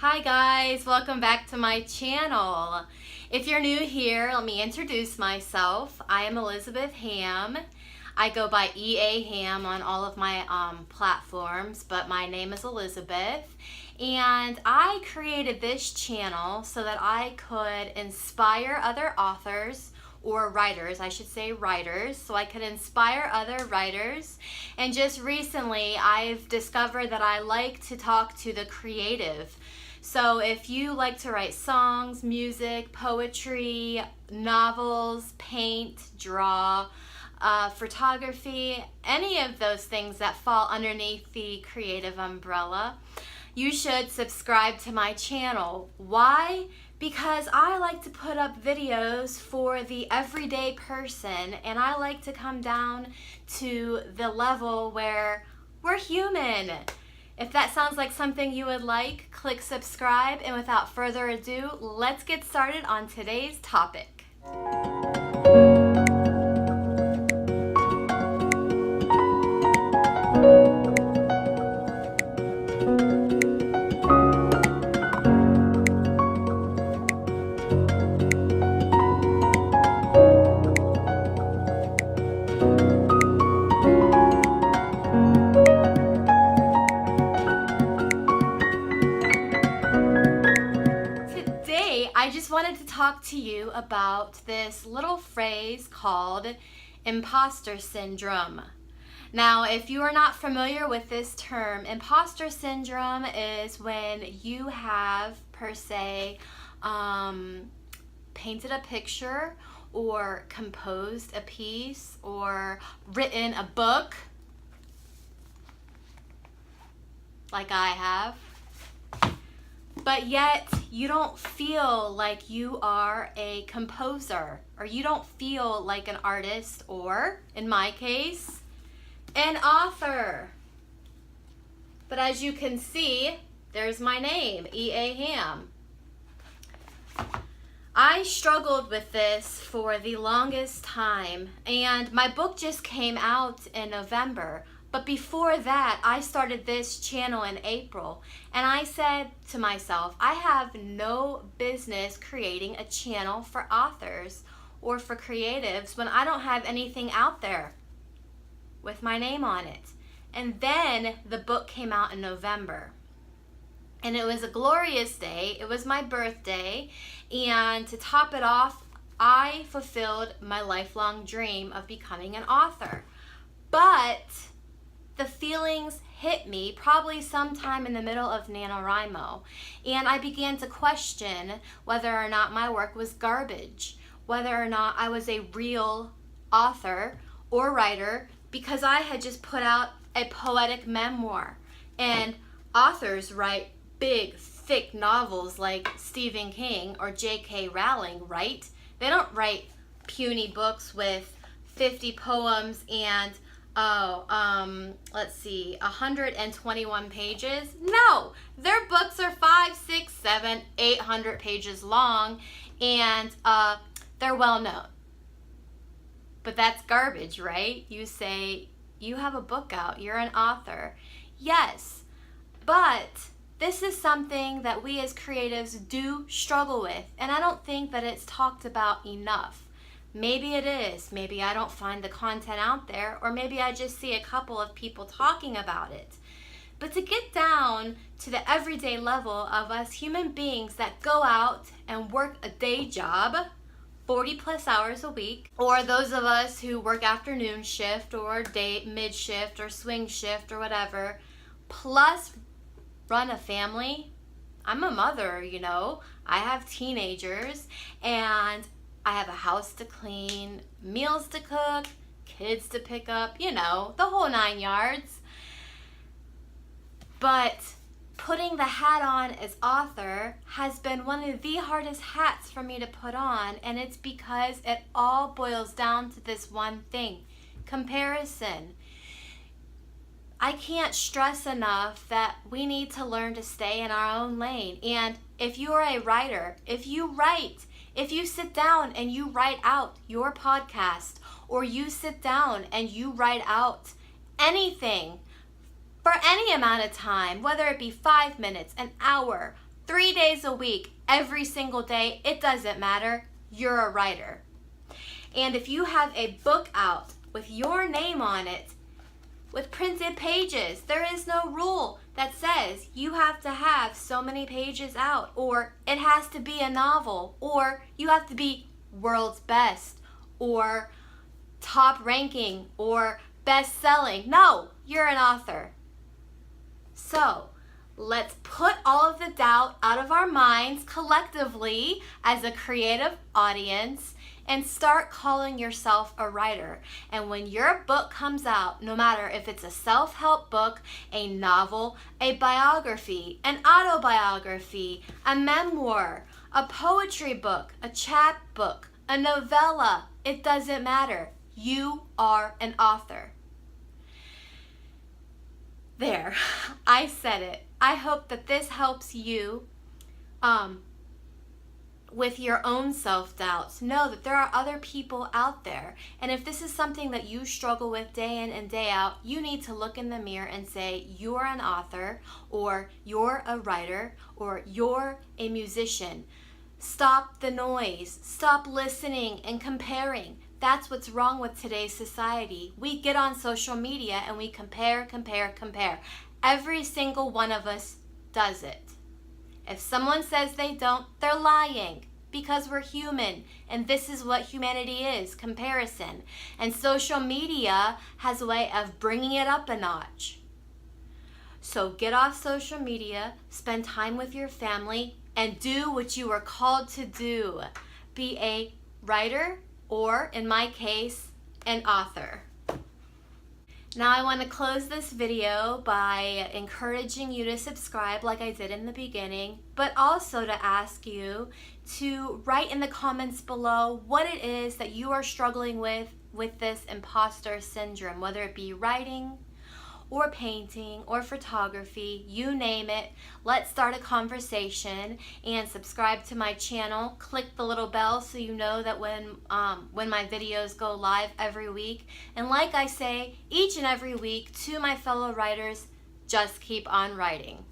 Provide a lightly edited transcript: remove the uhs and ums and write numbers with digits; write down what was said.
Hi guys, welcome back to my channel. If you're new here, let me introduce myself. I am EAHamm. I go by EAHamm on all of my platforms, but my name is Elizabeth. And I created this channel so that I could inspire other authors, or writers, I should say writers, so I could inspire other writers. And just recently, I've discovered that I like to talk to the creative. So if you like to write songs, music, poetry, novels, paint, draw, photography, any of those things that fall underneath the creative umbrella, you should subscribe to my channel. Why? Because I like to put up videos for the everyday person, and I like to come down to the level where we're human. If that sounds like something you would like, click subscribe, and without further ado, let's get started on today's topic. I just wanted to talk to you about this little phrase called imposter syndrome. Now, if you are not familiar with this term, imposter syndrome is when you have, per se, painted a picture or composed a piece or written a book, like I have, but yet you don't feel like you are a composer, or you don't feel like an artist, or in my case, an author. But as you can see, there's my name, EAHamm. I struggled with this for the longest time, and my book just came out in November. But before that, I started this channel in April, and I said to myself, I have no business creating a channel for authors or for creatives when I don't have anything out there with my name on it. And then the book came out in November, and it was a glorious day. It was my birthday, and to top it off, I fulfilled my lifelong dream of becoming an author. But the feelings hit me probably sometime in the middle of NaNoWriMo, and I began to question whether or not my work was garbage, whether or not I was a real author or writer, because I had just put out a poetic memoir, and authors write big, thick novels like Stephen King or J.K. Rowling, right? They don't write puny books with 50 poems and 121 pages. No, their books are 5, 6, 7, 800 pages long, and they're well known. But that's garbage, right? You say you have a book out, you're an author. Yes, but this is something that we as creatives do struggle with, and I don't think that it's talked about enough. Maybe it is. Maybe I don't find the content out there, or maybe I just see a couple of people talking about it. But to get down to the everyday level of us human beings that go out and work a day job, 40 plus hours a week, or those of us who work afternoon shift or mid shift or swing shift or whatever, plus run a family. I'm a mother, you know. I have teenagers, and I have a house to clean, meals to cook, kids to pick up, you know, the whole 9 yards. But putting the hat on as author has been one of the hardest hats for me to put on, and it's because it all boils down to this one thing: comparison. I can't stress enough that we need to learn to stay in our own lane. And if you're a writer, if you sit down and you write out your podcast, or you sit down and you write out anything for any amount of time, whether it be 5 minutes, an hour, 3 days a week, every single day, it doesn't matter. You're a writer. And if you have a book out with your name on it, with printed pages, there is no rule that says you have to have so many pages out, or it has to be a novel, or you have to be world's best, or top ranking, or best selling. No, you're an author. So let's put all of the doubt out of our minds collectively as a creative audience and start calling yourself a writer. And when your book comes out, no matter if it's a self-help book, a novel, a biography, an autobiography, a memoir, a poetry book, a chapbook, a novella, it doesn't matter. You are an author. There, I said it. I hope that this helps you with your own self-doubts. Know that there are other people out there. And if this is something that you struggle with day in and day out, you need to look in the mirror and say, you're an author, or you're a writer, or you're a musician. Stop the noise. Stop listening and comparing. That's what's wrong with today's society. We get on social media and we compare. Every single one of us does it. If someone says they don't, they're lying, because we're human, and this is what humanity is, comparison. And social media has a way of bringing it up a notch. So get off social media, spend time with your family, and do what you are called to do. Be a writer, or in my case, an author. Now I want to close this video by encouraging you to subscribe like I did in the beginning, but also to ask you to write in the comments below what it is that you are struggling with this imposter syndrome, whether it be writing or painting or photography, you name it. Let's start a conversation, and subscribe to my channel. Click the little bell so you know that when my videos go live every week. And like I say each and every week to my fellow writers, just keep on writing.